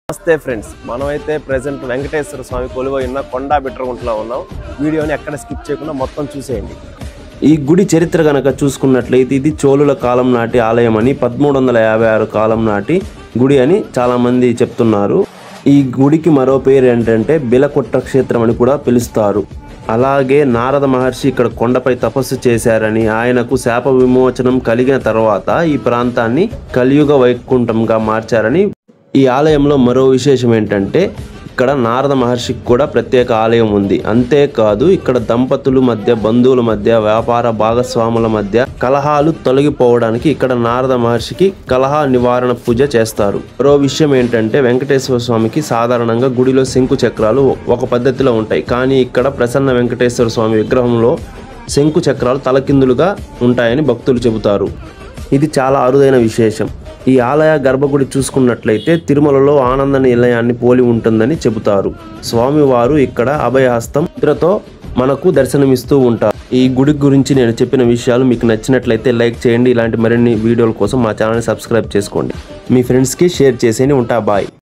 నమస్తే ఫ్రెండ్స్, మనమైతే ప్రెజెంట్ వెంకటేశ్వర స్వామి కొలువై ఉన్న కొండా బిట్రగుంటలో ఉన్నాం. వీడియోని ఎక్కడ స్కిప్ చేయకుండా మొత్తం చూసేయండి. ఈ గుడి చరిత్ర గనక చూసుకున్నట్లయితే ఇది చోళుల కాలం నాటి ఆలయం అని, 1356 కాలం నాటి గుడి అని చాలా మంది చెప్తున్నారు. ఈ గుడికి మరో పేరు ఏంటంటే బిలకొట్ట క్షేత్రం అని కూడా పిలుస్తారు. అలాగే నారద మహర్షి ఇక్కడ కొండపై తపస్సు చేశారని, ఆయనకు శాప విమోచనం కలిగిన తర్వాత ఈ ప్రాంతాన్ని కలియుగ వైకుంఠంగా మార్చారని. ఈ ఆలయంలో మరో విశేషం ఏంటంటే ఇక్కడ నారద మహర్షికి కూడా ప్రత్యేక ఆలయం ఉంది. అంతేకాదు ఇక్కడ దంపతుల మధ్య, బంధువుల మధ్య, వ్యాపార భాగస్వాముల మధ్య కలహాలు తొలగిపోవడానికి ఇక్కడ నారద మహర్షికి కలహ నివారణ పూజ చేస్తారు. మరో విషయం ఏంటంటే వెంకటేశ్వర స్వామికి సాధారణంగా గుడిలో శంకు చక్రాలు ఒక పద్ధతిలో ఉంటాయి. కానీ ఇక్కడ ప్రసన్న వెంకటేశ్వర స్వామి విగ్రహంలో శంకు చక్రాలు తలకిందులుగా ఉంటాయని భక్తులు చెబుతారు. ఇది చాలా అరుదైన విశేషం. ఈ ఆలయ గర్భగుడి చూసుకున్నట్లయితే తిరుమలలో ఆనంద నిలయాన్ని పోలి ఉంటుందని చెబుతారు. స్వామివారు ఇక్కడ అభయహస్తం ముద్రతో మనకు దర్శనమిస్తూ ఉంటారు. ఈ గుడి గురించి నేను చెప్పిన విషయాలు మీకు నచ్చినట్లయితే లైక్ చేయండి. ఇలాంటి మరిన్ని వీడియోల కోసం మా ఛానల్ని సబ్స్క్రైబ్ చేసుకోండి. మీ ఫ్రెండ్స్కి షేర్ చేసేయండి. ఉంటా, బాయ్.